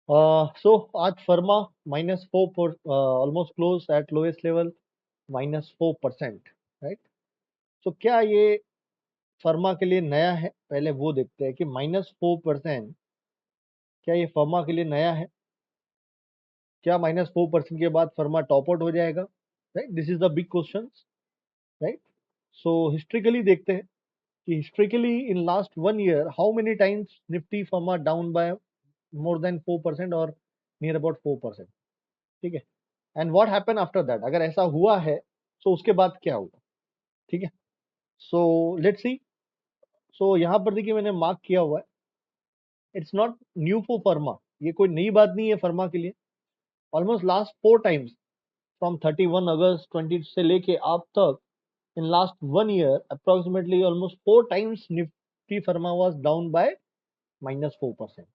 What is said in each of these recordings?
So आज pharma -4 almost close at lowest level -4%, right? So क्या ये फर्मा के लिए नया है? पहले वो देखते हैं कि -4% क्या ये फर्मा के लिए नया है? क्या -4% के बाद फर्मा टॉप आउट हो जाएगा? Right, this is the big question, right? So historically देखते हैं कि historically in last 1 year how many times Nifty pharma down by more than 4% और नियर अबाउट 4%, ठीक है? And what happen after that? अगर ऐसा हुआ है तो उसके बाद क्या हुआ, ठीक है? So let's see. सो यहाँ पर देखिए मैंने मार्क किया हुआ है, it's not new for pharma, ये कोई नई बात नहीं है फर्मा के लिए। Almost last 4 times from 31 August 20 से लेके अब तक, in last 1 year approximately almost 4 times Nifty pharma was down by -4%।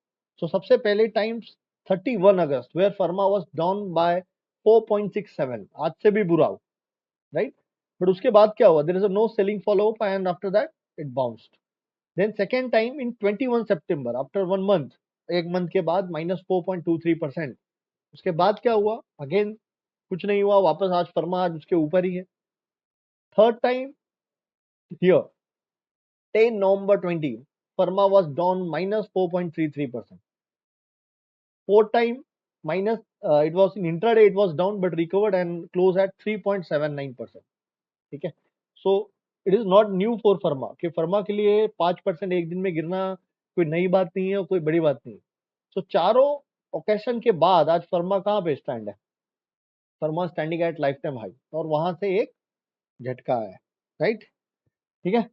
So सबसे पहले times 31 August where pharma was down by 4.67, आज से भी बुरा हो, राइट? बट उसके बाद क्या हुआ? There is a no selling follow up and after that it bounced. Then second time in 21 सितंबर, आफ्टर 1 मंथ, एक मंथ के बाद -4.23%। उसके बाद क्या हुआ? अगेन कुछ नहीं हुआ, वापस आज फर्मा आज उसके ऊपर ही है। Third time here 10 November 20 pharma was down -4.33%। Fourth time minus, it was in intraday it was down but recovered and closed at 3.79%, ठीक है? So it is not new for pharma कि फर्मा के लिए 5% एक दिन में गिरना कोई नई बात नहीं है और कोई बड़ी बात नहीं है। सो चारों ओकेशन के बाद आज फर्मा कहाँ पे स्टैंड है? Pharma standing at life time high और वहां से एक झटका है, राइट? ठीक है।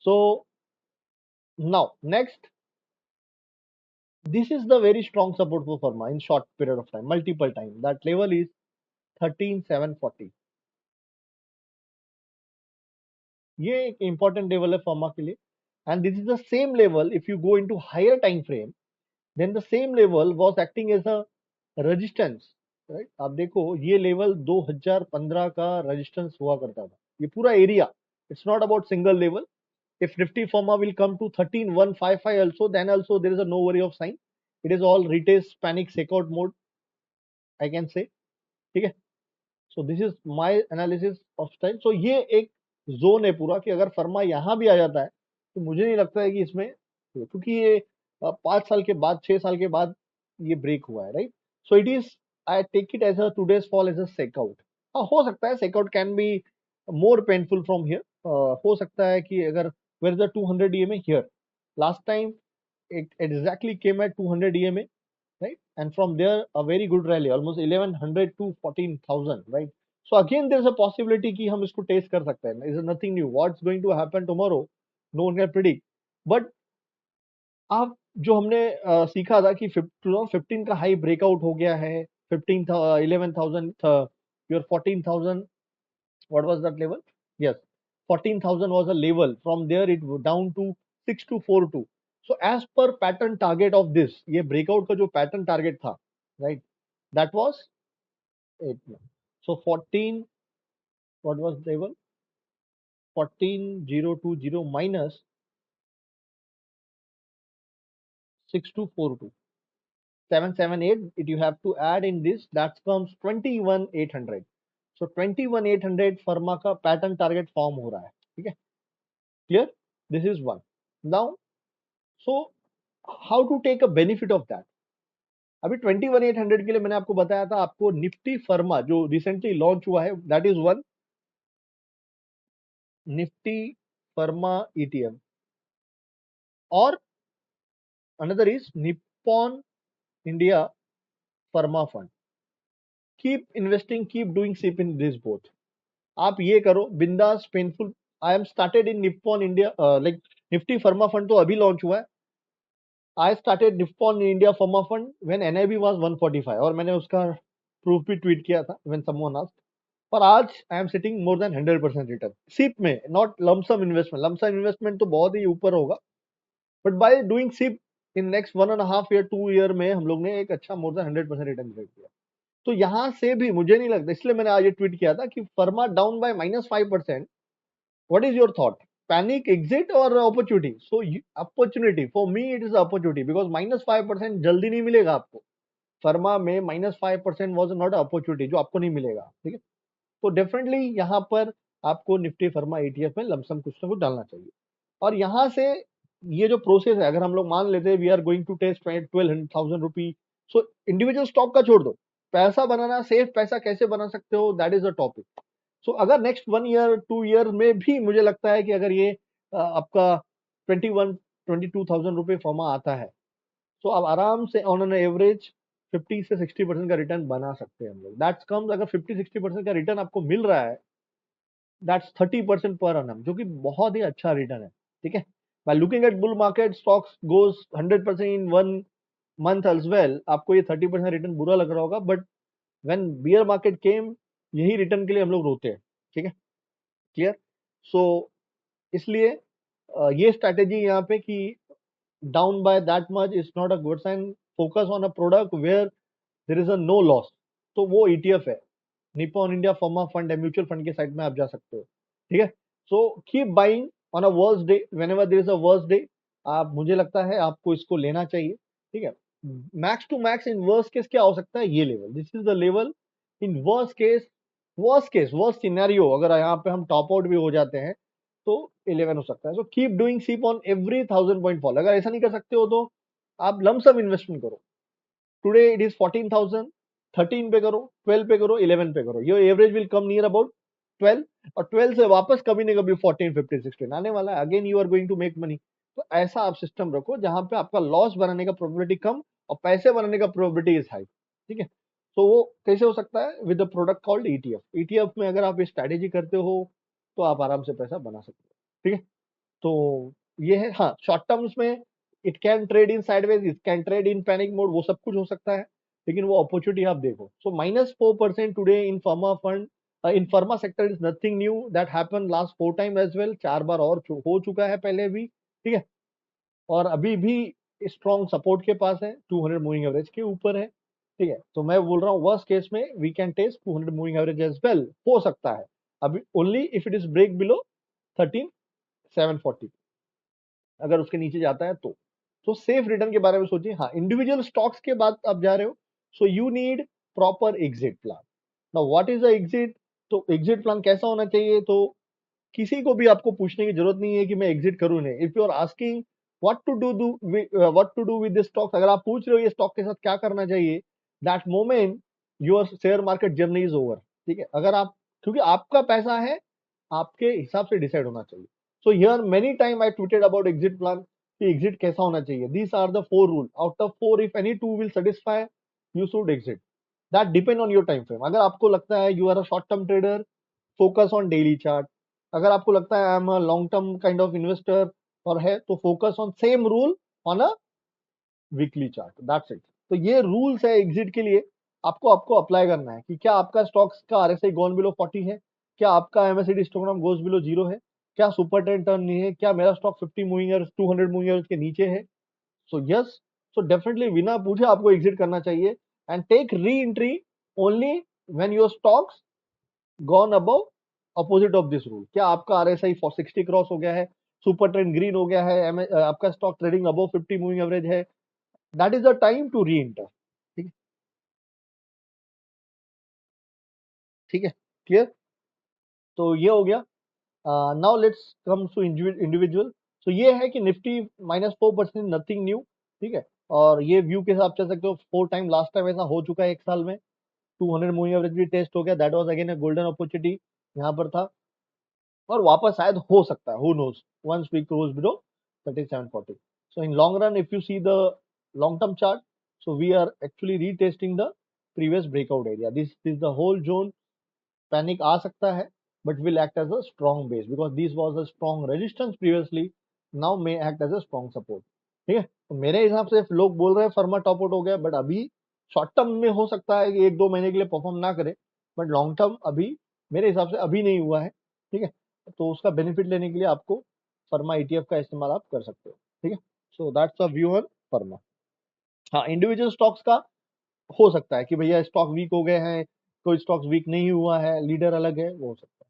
So now next, this is the very strong support for pharma in short period of time, multiple time. That level is 13,740. ये एक important level है pharma के लिए, and this is the same level if you go into higher time frame, then the same level was acting as a resistance, right? आप देखो ये level 2015 का resistance हुआ करता था, ये पूरा area, it's not about single level. If Nifty Pharma will come to 13,155 also, then also there is a no worry of sign. It is all retest panic shakeout mode, I can say, ठीक है? So this is my analysis of style. So ये एक zone है पूरा कि अगर फर्मा यहाँ भी आ जाता है तो मुझे नहीं लगता है कि इसमें, क्योंकि ये 5 साल के बाद 6 साल के बाद ये ब्रेक हुआ है, right? So it is, I take it as a today's fall as a shakeout. हाँ, हो सकता है shakeout can be more painful from here. हो सकता है कि अगर where the 200 EMA here, last time it exactly came at 200 EMA, right? And from there, a very good rally, almost 1100 to 14,000, right? So again, there's a possibility कि हम इसको test कर सकते हैं. Is nothing new. What's going to happen tomorrow? No one can predict. But आप जो हमने सीखा था कि 2015 का हाई ब्रेकआउट हो गया है, 15 11,000, your 14,000, what was that level? Yes, 14,000 was a level. From there it down to 6242. So as per pattern target of this, ये breakout का जो pattern target था, right? That was 8. So 14, what was level? 14,020 minus 6242. 778. It you have to add in this. That comes 21,800. So 21,800 फर्मा का pattern target form हो रहा है, ठीक है? Clear? This is one. Now so how to take a benefit of that? अभी 21,800 के लिए मैंने आपको बताया था, आपको निफ्टी फर्मा जो रिसेंटली लॉन्च हुआ है, that is one Nifty pharma ETF, और another is Nippon India pharma fund. Keep investing, keep doing SIP in this both. आप ये करो बिंदास, painful. I am started in Nippon India, like Nifty pharma fund तो अभी launch हुआ है। I started Nippon India pharma fund when NIB was 145, और मैंने उसका प्रूफ भी ट्वीट किया था व्हेन समवन आस्क्ड। पर आज I am sitting more than 100% return SIP में, not lumpsum investment. Lumpsum investment तो बहुत ही ऊपर होगा, but by doing SIP in next 1.5 year 2 year में हम लोग ने एक अच्छा मोर देन 100% रिटर्न किया। तो यहाँ से भी मुझे नहीं लगता, इसलिए मैंने आज ये ट्वीट किया था कि pharma down by -5%, what is your thought? Panic, exit और opportunity? So opportunity for me, it is opportunity because -5% जल्दी नहीं मिलेगा आपको। फर्मा में -5% वाज नॉट अपॉर्चुनिटी, जो आपको नहीं मिलेगा, ठीक है। तो डेफिनेटली यहाँ पर आपको निफ्टी फर्मा ETF में लमसम कुछ ना कुछ डालना चाहिए। और यहाँ से ये जो प्रोसेस है, अगर हम लोग मान लेते हैं we are going to test 12,000 rupee, so individual stock का छोड़ दो, पैसा बनाना, सेफ पैसा कैसे बना सकते हो, दैट इज द टॉपिक। सो अगर नेक्स्ट 1 ईयर 2 ईयर में भी मुझे लगता है कि अगर ये आपका 22,000 रुपये फर्मा आता है, तो आप आराम से ऑन एन एवरेज 50 से 60% का रिटर्न बना सकते हैं हम लोग। दैट्स कम्स, अगर 50-60% का रिटर्न आपको मिल रहा है, दैट्स 30% पर annum, जो कि बहुत ही अच्छा रिटर्न है, ठीक है। By looking at bull market, stocks goes 100% in 1 month as well, आपको ये 30% रिटर्न बुरा लग रहा होगा, but when bear market came, यही रिटर्न के लिए हम लोग रोते हैं, ठीक है, क्लियर। सो इसलिए ये स्ट्रैटेजी यहाँ पे कि down by that much is not a good sign, focus on a product where there is a no loss, तो वो ETF है, निप्पॉन इंडिया फर्मा फंड है, म्यूचुअल फंड के साइड में आप जा सकते हो, ठीक है। So keep buying on a worst day, whenever there is a worst day, आप, मुझे लगता है आपको इसको लेना चाहिए, ठीक है। Max to max in worst case क्या हो सकता है, ये level, this is the level in worst scenario, अगर यहाँ पे हम टॉप आउट भी हो जाते हैं तो 11 हो सकता है। सो कीप डूइंग सीप ऑन एवरी 1000 पॉइंट फॉल। अगर ऐसा नहीं कर सकते हो तो आप लमसम इन्वेस्टमेंट करो। टुडे इट इज 14,000, 13 पे करो, 12 पे करो, 11 पे करो, your average will come near about 12, और 12 से वापस कभी ना कभी 14, 15, 16 आने वाला है, again you are going to make money. तो ऐसा आप सिस्टम रखो जहां पे आपका लॉस बनाने का प्रोबेबिलिटी कम और पैसे बनाने का प्रोबेबिलिटी इज हाई, ठीक है। तो वो कैसे हो सकता है, with the product called ETF। ETF में अगर आप स्ट्रैटेजी करते हो तो आप आराम से पैसा बना सकते हो, ठीक है। तो ये है, हाँ, शॉर्ट टर्म्स में it can trade in sideways, it can trade in panic mode, वो सब कुछ हो सकता है, लेकिन वो अपॉर्चुनिटी आप देखो। So -4% today in pharma fund, in pharma sector is nothing new, that happen last 4 time as well, 4 बार और हो चुका है पहले भी, ठीक है। और अभी भी स्ट्रॉन्ग सपोर्ट के पास है, 200 मूविंग एवरेज के ऊपर है, ठीक है। तो मैं बोल रहा हूँ वर्स्ट केस में we can test 200 moving average as well, हो सकता है अभी, only if it is break below 13,740, अगर उसके नीचे जाता है तो सेफ रिटर्न के बारे में सोचिए। हाँ, इंडिविजुअल स्टॉक्स के बाद आप जा रहे हो, so you need proper exit plan. Now what is the exit, तो एग्जिट प्लान कैसा होना चाहिए, तो किसी को भी आपको पूछने की जरूरत नहीं है कि मैं एग्जिट करूं नहीं। If you are asking what to do with this stocks, अगर आप पूछ रहे हो ये स्टॉक के साथ क्या करना चाहिए, that moment your share market journey is over, ठीक है। अगर आप, क्योंकि आपका पैसा है, आपके हिसाब से डिसाइड होना चाहिए। So here many time I tweeted about exit plan, कि एग्जिट कैसा होना चाहिए। These are the 4 rule, out of 4 if any 2 will satisfy, you should exit, that depend on your time frame. अगर आपको लगता है you are a short term trader, focus on daily chart. अगर आपको लगता है I am a long term kind of investor और है, तो focus on same rule on a weekly chart, that's it. तो ये रूल्स है एग्जिट के लिए, आपको अप्लाई करना है कि क्या आपका स्टॉक्स का RSI गॉन बिलो 40 है, क्या आपका MACD हिस्टोग्राम गोज बिलो 0 है, क्या सुपर ट्रेंड टर्न नहीं है, क्या मेरा stock 50 moving average 200 moving average के नीचे है। सो यस, सो डेफिनेटली बिना पूछे आपको एग्जिट करना चाहिए, and take re entry only when your stocks gone above opposite of this rule. क्या आपका RSI 60 क्रॉस हो गया है, सुपर ट्रेंड ग्रीन हो गया है, आपका stock trading above 50 moving average है, that is the time to reenter, ठीक है, ठीक है, क्लियर। तो ये हो गया। Now let's come to individual. तो ये है कि निफ्टी -4% नथिंग न्यू, ठीक है। और ये व्यू के साथ चल सकते हो, 4 टाइम लास्ट टाइम ऐसा हो चुका है एक साल में, 200 मूविंग एवरेज भी टेस्ट हो गया, that was again a golden opportunity यहाँ पर था, और वापस शायद हो सकता है, who knows, once we close below 3740। So in long run if you see the long term chart, so we are actually retesting the previous breakout area. This is the whole zone, panic आ सकता है, but will act as a strong base because this was a strong resistance previously, now may act as a strong support, ठीक है। तो मेरे हिसाब से लोग बोल रहे हैं फर्मा टॉप आउट हो गया, बट अभी शॉर्ट टर्म में हो सकता है कि 1-2 महीने के लिए परफॉर्म ना करे, बट लॉन्ग टर्म अभी मेरे हिसाब से अभी नहीं हुआ है, ठीक है। तो उसका बेनिफिट लेने के लिए आपको फर्मा ETF का इस्तेमाल आप कर सकते हो, ठीक है। So that's a view on pharma. हाँ, इंडिविजुअल स्टॉक्स का हो सकता है कि भैया स्टॉक वीक हो गए हैं, कोई स्टॉक्स वीक नहीं हुआ है, लीडर अलग है, वो हो सकता है।